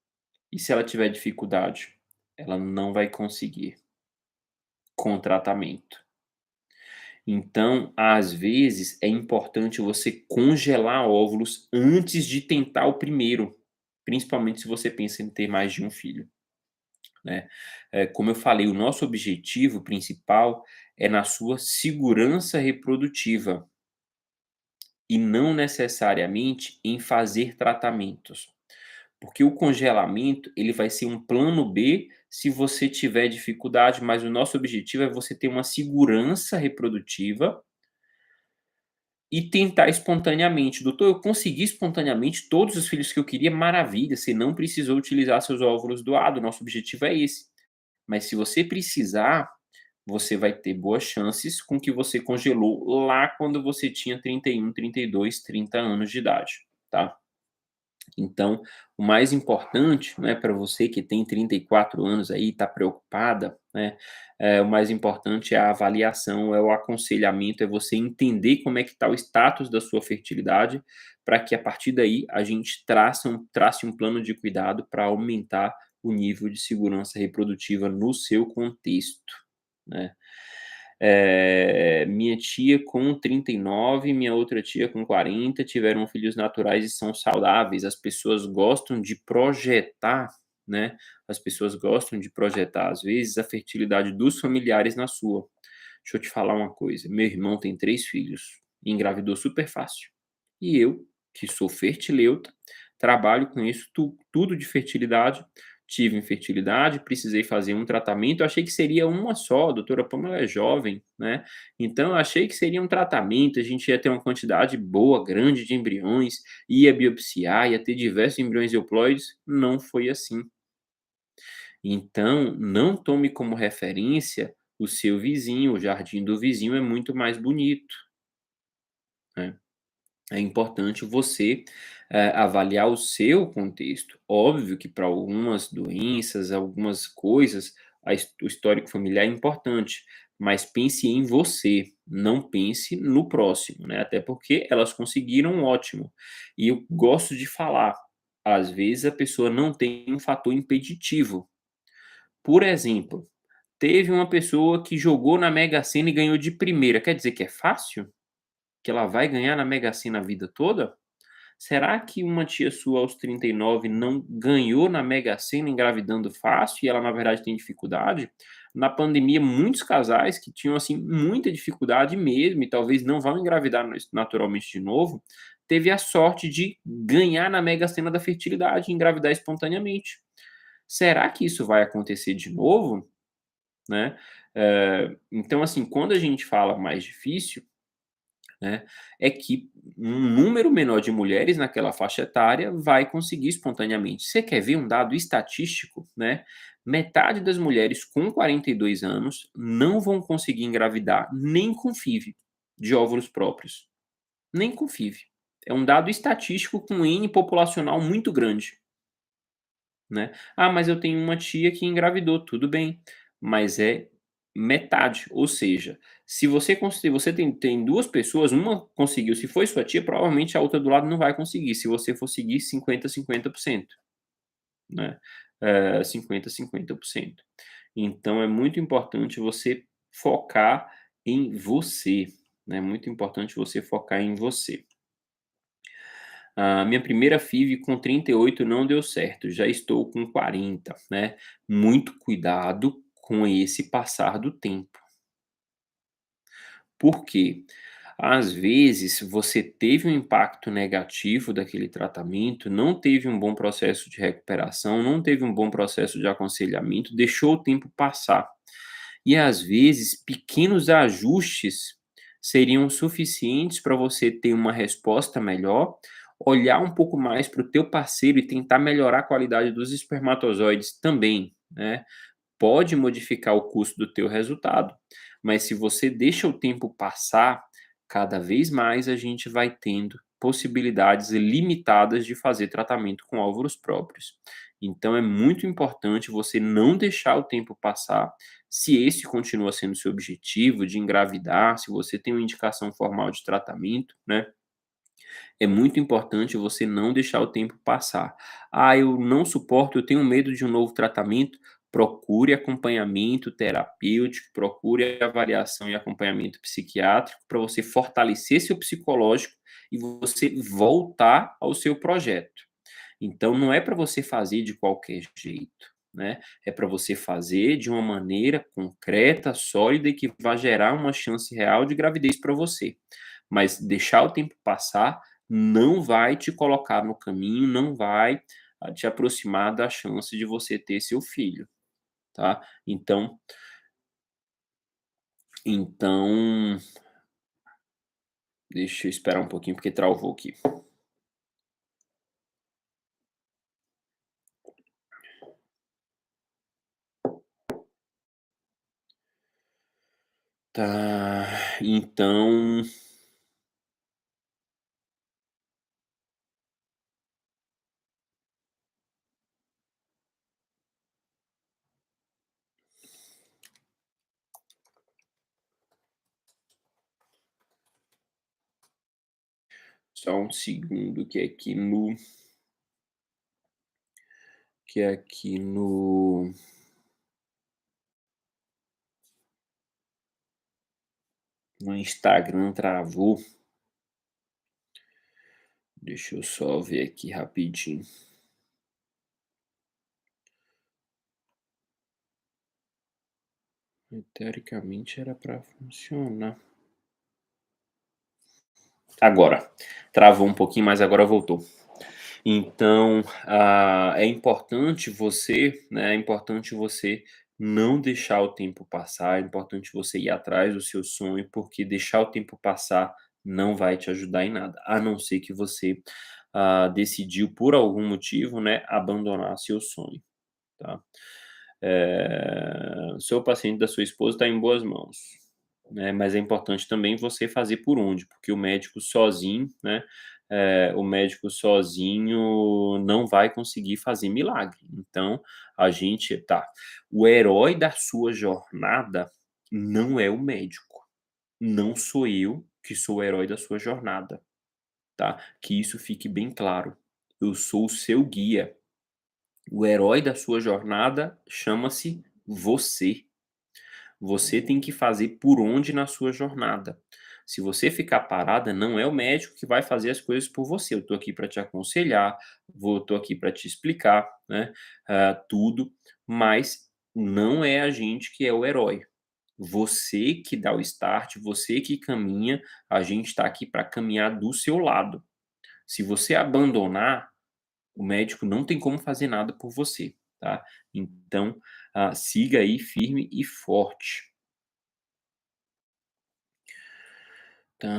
Speaker 1: E se ela tiver dificuldade? Ela não vai conseguir com o tratamento. Então, às vezes, é importante você congelar óvulos antes de tentar o primeiro, principalmente se você pensa em ter mais de um filho, né. Como eu falei, o nosso objetivo principal é na sua segurança reprodutiva. E não necessariamente em fazer tratamentos, porque o congelamento, ele vai ser um plano B se você tiver dificuldade, mas o nosso objetivo é você ter uma segurança reprodutiva e tentar espontaneamente. "Doutor, eu consegui espontaneamente todos os filhos que eu queria", maravilha, você não precisou utilizar seus óvulos doados, nosso objetivo é esse. Mas se você precisar, você vai ter boas chances com o que você congelou lá quando você tinha 31, 32, 30 anos de idade, tá. Então, o mais importante, né, para você que tem 34 anos aí, está preocupada, né, o mais importante é a avaliação, é o aconselhamento, é você entender como é que está o status da sua fertilidade, para que a partir daí a gente trace um plano de cuidado para aumentar o nível de segurança reprodutiva no seu contexto, né. Minha tia com 39, minha outra tia com 40 tiveram filhos naturais e são saudáveis. As pessoas gostam de projetar, né, as pessoas gostam de projetar, às vezes, a fertilidade dos familiares na sua. Deixa eu te falar uma coisa, meu irmão tem 3 filhos, e engravidou super fácil. E eu, que sou fertileuta, trabalho com isso tudo de fertilidade, tive infertilidade, precisei fazer um tratamento, eu achei que seria uma só, a doutora Pamela é jovem, né, então eu achei que seria um tratamento, a gente ia ter uma quantidade boa, grande de embriões, ia biopsiar, ia ter diversos embriões euploides, não foi assim. Então, não tome como referência o seu vizinho, o jardim do vizinho é muito mais bonito, né. É importante você, avaliar o seu contexto. Óbvio que para algumas doenças, algumas coisas, o histórico familiar é importante, mas pense em você, não pense no próximo, né, até porque elas conseguiram, ótimo. E eu gosto de falar, às vezes a pessoa não tem um fator impeditivo. Por exemplo, teve uma pessoa que jogou na Mega Sena e ganhou de primeira, quer dizer que é fácil? Que ela vai ganhar na Mega Sena a vida toda? Será que uma tia sua aos 39 não ganhou na Mega Sena engravidando fácil e ela na verdade tem dificuldade? Na pandemia, muitos casais que tinham, assim, muita dificuldade mesmo e talvez não vão engravidar naturalmente de novo, teve a sorte de ganhar na Mega Sena da fertilidade e engravidar espontaneamente. Será que isso vai acontecer de novo, né? Então, assim, quando a gente fala mais difícil, né, é que um número menor de mulheres naquela faixa etária vai conseguir espontaneamente. Você quer ver um dado estatístico, né? Metade das mulheres com 42 anos não vão conseguir engravidar nem com FIV de óvulos próprios, nem com FIV. É um dado estatístico com um N populacional muito grande, né. "Ah, mas eu tenho uma tia que engravidou", tudo bem, mas é metade, ou seja, se você tem 2 pessoas, uma conseguiu, se foi sua tia, provavelmente a outra do lado não vai conseguir, se você for seguir 50, 50%, né. 50, 50%. Então é muito importante você focar em você, né, muito importante você focar em você. A minha primeira FIV com 38 não deu certo, já estou com 40, né. Muito cuidado com esse passar do tempo. Por quê? Às vezes, você teve um impacto negativo daquele tratamento, não teve um bom processo de recuperação, não teve um bom processo de aconselhamento, deixou o tempo passar. E às vezes, pequenos ajustes seriam suficientes para você ter uma resposta melhor, olhar um pouco mais para o teu parceiro e tentar melhorar a qualidade dos espermatozoides também, né? Pode modificar o custo do teu resultado, mas se você deixa o tempo passar, cada vez mais a gente vai tendo possibilidades limitadas de fazer tratamento com óvulos próprios. Então é muito importante você não deixar o tempo passar. Se esse continua sendo seu objetivo de engravidar, se você tem uma indicação formal de tratamento, né? É muito importante você não deixar o tempo passar. "Ah, eu não suporto, eu tenho medo de um novo tratamento", procure acompanhamento terapêutico, procure avaliação e acompanhamento psiquiátrico para você fortalecer seu psicológico e você voltar ao seu projeto. Então não é para você fazer de qualquer jeito, né, é para você fazer de uma maneira concreta, sólida e que vai gerar uma chance real de gravidez para você. Mas deixar o tempo passar não vai te colocar no caminho, não vai, te aproximar da chance de você ter seu filho, tá. Então deixa eu esperar um pouquinho porque travou aqui. Tá, então só um segundo que aqui no Instagram travou. Deixa eu só ver aqui rapidinho. Teoricamente era para funcionar. Agora, travou um pouquinho, mas agora voltou. Então, é importante você, né, é importante você não deixar o tempo passar, é importante você ir atrás do seu sonho, porque deixar o tempo passar não vai te ajudar em nada, a não ser que você, decidiu por algum motivo, né, abandonar seu sonho, tá. O seu paciente da sua esposa está em boas mãos, né, mas é importante também você fazer por onde, porque o médico sozinho, né, o médico sozinho não vai conseguir fazer milagre. Então, o herói da sua jornada não é o médico, não sou eu que sou o herói da sua jornada, tá? Que isso fique bem claro. Eu sou o seu guia. O herói da sua jornada chama-se você. Você tem que fazer por onde na sua jornada. Se você ficar parada, não é o médico que vai fazer as coisas por você. Eu estou aqui para te aconselhar, estou aqui para te explicar, né, tudo, mas não é a gente que é o herói. Você que dá o start, você que caminha, a gente está aqui para caminhar do seu lado. Se você abandonar, o médico não tem como fazer nada por você, tá? Então, siga aí firme e forte. Tá,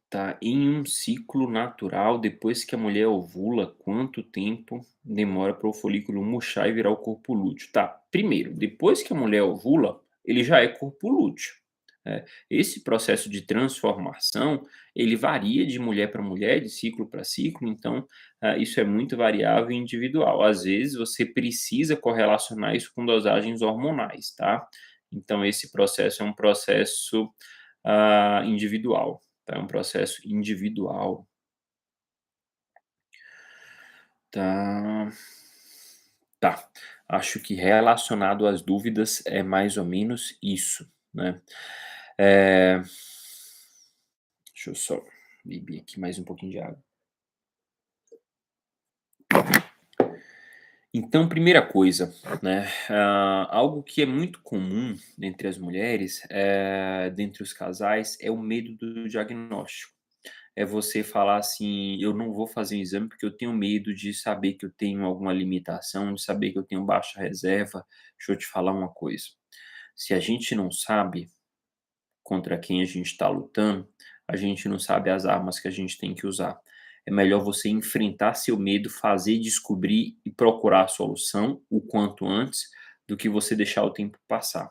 Speaker 1: tá. Em um ciclo natural, depois que a mulher ovula, quanto tempo demora para o folículo murchar e virar o corpo lúteo? Tá, primeiro, depois que a mulher ovula, ele já é corpo lúteo. Esse processo de transformação, ele varia de mulher para mulher, de ciclo para ciclo, então, isso é muito variável e individual. Às vezes, você precisa correlacionar isso com dosagens hormonais, tá? Então esse processo é um processo, individual, tá, é um processo individual. Tá. Tá. Acho que relacionado às dúvidas é mais ou menos isso, né. Eh, Deixa eu só beber aqui mais um pouquinho de água. Então, primeira coisa, né, algo que é muito comum entre as mulheres, dentre os casais, é o medo do diagnóstico. É você falar assim: "Eu não vou fazer o exame porque eu tenho medo de saber que eu tenho alguma limitação, de saber que eu tenho baixa reserva". Deixa eu te falar uma coisa, se a gente não sabe contra quem a gente está lutando, a gente não sabe as armas que a gente tem que usar. É melhor você enfrentar seu medo, fazer, descobrir e procurar a solução o quanto antes, do que você deixar o tempo passar.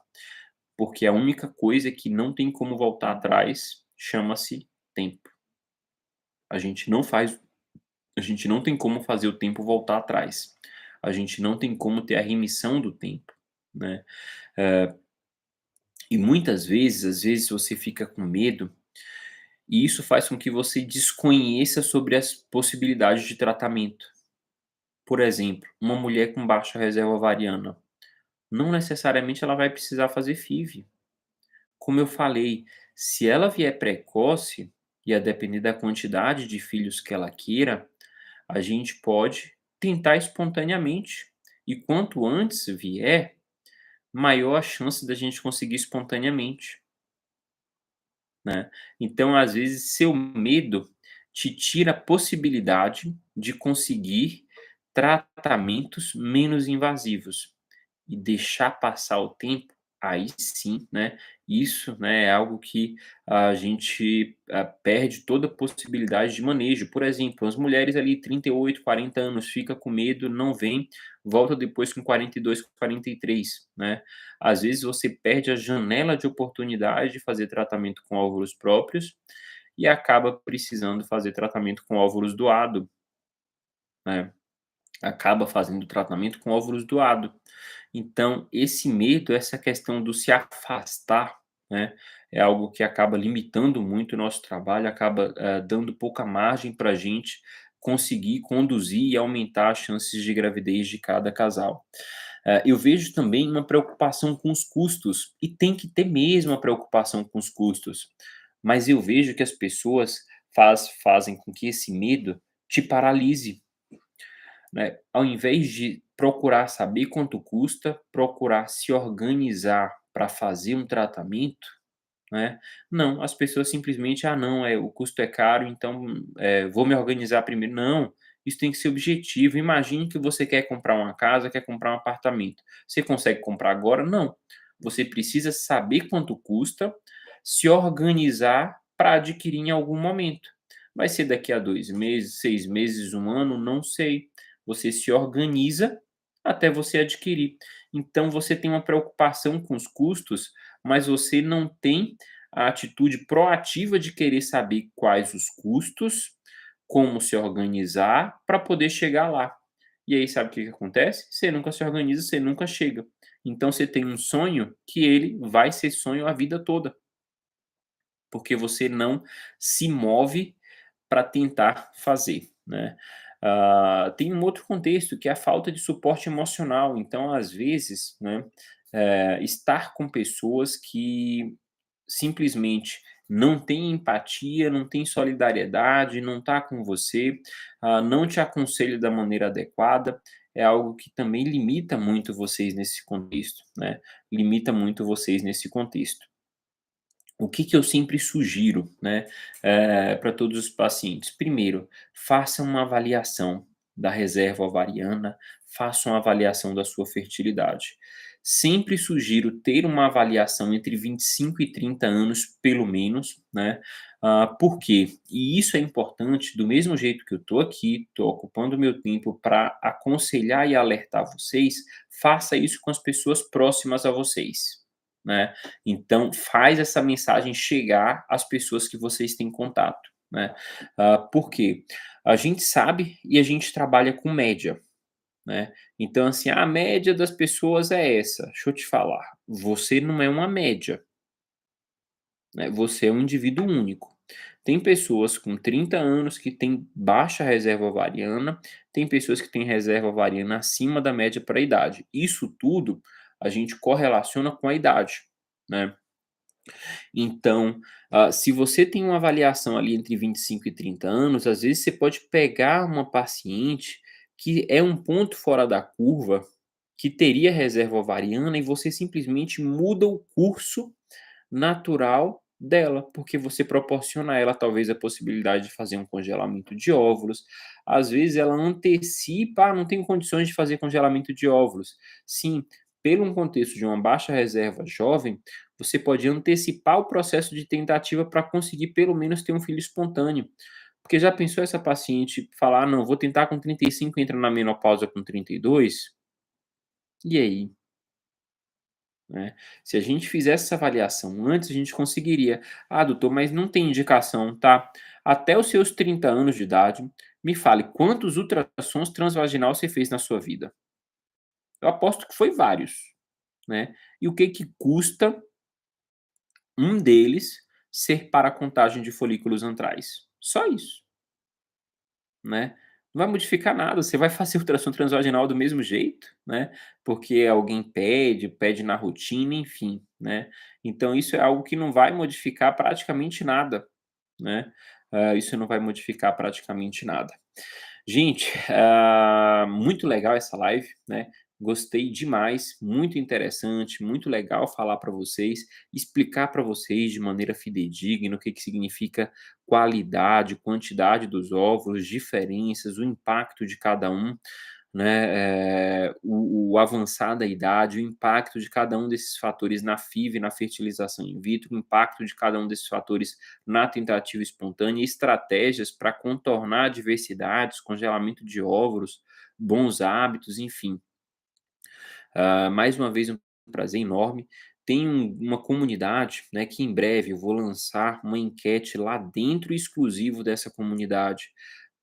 Speaker 1: Porque a única coisa que não tem como voltar atrás chama-se tempo. A gente não faz a gente não tem como fazer o tempo voltar atrás. A gente não tem como ter a remissão do tempo, né. E muitas vezes, às vezes você fica com medo, e isso faz com que você desconheça sobre as possibilidades de tratamento. Por exemplo, uma mulher com baixa reserva ovariana, não necessariamente ela vai precisar fazer FIV. Como eu falei, se ela vier precoce, e a depender da quantidade de filhos que ela queira, a gente pode tentar espontaneamente. E quanto antes vier, maior a chance da gente conseguir espontaneamente, né. Então, às vezes, seu medo te tira a possibilidade de conseguir tratamentos menos invasivos. E deixar passar o tempo, aí sim, né, isso, né, é algo que a gente, perde toda a possibilidade de manejo. Por exemplo, as mulheres ali 38, 40 anos, fica com medo, não vem, volta depois com 42, 43, né. Às vezes você perde a janela de oportunidade de fazer tratamento com óvulos próprios, e acaba precisando fazer tratamento com óvulos doado, né, acaba fazendo tratamento com óvulos doado. Então, esse medo, essa questão do se afastar, né, é algo que acaba limitando muito o nosso trabalho, acaba, dando pouca margem para a gente conseguir conduzir e aumentar as chances de gravidez de cada casal. Eu vejo também uma preocupação com os custos, e tem que ter mesmo a preocupação com os custos, mas eu vejo que as pessoas fazem com que esse medo te paralise, né, ao invés de procurar saber quanto custa, procurar se organizar para fazer um tratamento, né, não, as pessoas simplesmente: "Ah não, o custo é caro, então, vou me organizar primeiro". Não, isso tem que ser objetivo. Imagine que você quer comprar uma casa, quer comprar um apartamento. Você consegue comprar agora? Não. Você precisa saber quanto custa, se organizar para adquirir em algum momento. Vai ser daqui a 2 meses, 6 meses, um ano? Não sei. Você se organiza até você adquirir. Então você tem uma preocupação com os custos, mas você não tem a atitude proativa de querer saber quais os custos, como se organizar para poder chegar lá. E aí sabe o que que acontece? Você nunca se organiza, você nunca chega. Então você tem um sonho que ele vai ser sonho a vida toda, porque você não se move para tentar fazer, né. Tem um outro contexto que é a falta de suporte emocional, então às vezes, né, estar com pessoas que simplesmente não têm empatia, não têm solidariedade, não está com você, não te aconselha da maneira adequada, é algo que também limita muito vocês nesse contexto, né, limita muito vocês nesse contexto. O que que eu sempre sugiro, né, pra todos os pacientes? Primeiro, faça uma avaliação da reserva ovariana, faça uma avaliação da sua fertilidade. Sempre sugiro ter uma avaliação entre 25 e 30 anos, pelo menos, né, por quê? E isso é importante, do mesmo jeito que eu estou aqui, estou ocupando meu tempo para aconselhar e alertar vocês, faça isso com as pessoas próximas a vocês, né. Então, faz essa mensagem chegar às pessoas que vocês têm contato, né. Por quê? A gente sabe e a gente trabalha com média, né. Então, assim, a média das pessoas é essa. Deixa eu te falar, você não é uma média, né, você é um indivíduo único. Tem pessoas com 30 anos que têm baixa reserva ovariana, tem pessoas que têm reserva ovariana acima da média para a idade. Isso tudo a gente correlaciona com a idade, né. Então, se você tem uma avaliação ali entre 25 e 30 anos, às vezes você pode pegar uma paciente que é um ponto fora da curva, que teria reserva ovariana e você simplesmente muda o curso natural dela, porque você proporciona a ela talvez a possibilidade de fazer um congelamento de óvulos. Às vezes ela antecipa: "Ah, não tenho condições de fazer congelamento de óvulos". Sim, pelo um contexto de uma baixa reserva jovem, você pode antecipar o processo de tentativa para conseguir pelo menos ter um filho espontâneo. Porque já pensou essa paciente falar: "Ah, não, vou tentar com 35 e entra na menopausa com 32? E aí?", né. Se a gente fizesse essa avaliação antes, a gente conseguiria: "Ah, doutor, mas não tem indicação, tá? Até os seus 30 anos de idade, me fale quantos ultrassons transvaginal você fez na sua vida?". Eu aposto que foi vários, né. E o que que custa um deles ser para a contagem de folículos antrais? Só isso, né. Não vai modificar nada, você vai fazer ultrassom transvaginal do mesmo jeito, né, porque alguém pede na rotina, enfim, né. Então isso é algo que não vai modificar praticamente nada, né. Isso não vai modificar praticamente nada. Gente, muito legal essa live, né, gostei demais, muito interessante, muito legal falar para vocês, explicar para vocês de maneira fidedigna o que que significa qualidade, quantidade dos óvulos, diferenças, o impacto de cada um, né, o avançar da idade, o impacto de cada um desses fatores na FIV, na fertilização in vitro, o impacto de cada um desses fatores na tentativa espontânea, estratégias para contornar adversidades, congelamento de óvulos, bons hábitos, enfim. Mais uma vez um prazer enorme. Tem uma comunidade, né, que em breve eu vou lançar uma enquete lá dentro exclusivo dessa comunidade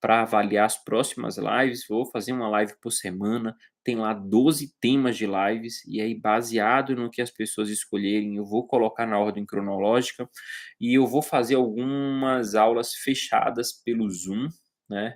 Speaker 1: para avaliar as próximas lives. Vou fazer uma live por semana. Tem lá 12 temas de lives e aí baseado no que as pessoas escolherem, eu vou colocar na ordem cronológica e eu vou fazer algumas aulas fechadas pelo Zoom, né,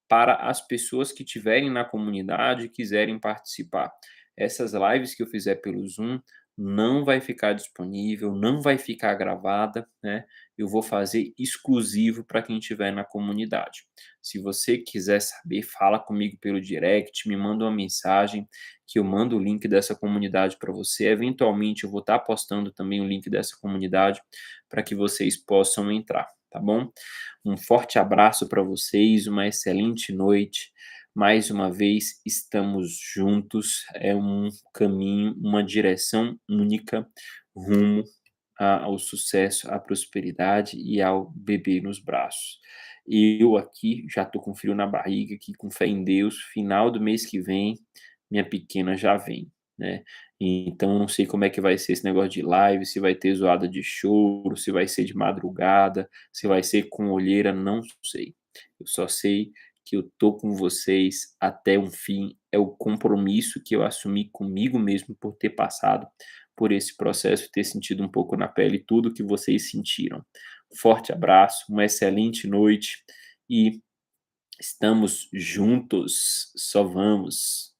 Speaker 1: para as pessoas que tiverem na comunidade e quiserem participar. Essas lives que eu fizer pelo Zoom não vai ficar disponível, não vai ficar gravada, né, eu vou fazer exclusivo para quem estiver na comunidade. Se você quiser saber, fala comigo pelo direct, me manda uma mensagem que eu mando o link dessa comunidade para você. Eventualmente eu vou estar postando também o link dessa comunidade para que vocês possam entrar, tá bom? Um forte abraço para vocês, uma excelente noite. Mais uma vez estamos juntos, é um caminho, uma direção única rumo ao sucesso, à prosperidade e ao bebê nos braços. Eu aqui já estou com frio na barriga, aqui com fé em Deus, final do mês que vem, minha pequena já vem, né. Então não sei como é que vai ser esse negócio de live, se vai ter zoada de choro, se vai ser de madrugada, se vai ser com olheira, não sei. Eu só sei que eu tô com vocês até um fim, é o compromisso que eu assumi comigo mesmo por ter passado por esse processo, ter sentido um pouco na pele tudo que vocês sentiram. Forte abraço, uma excelente noite e estamos juntos, só vamos.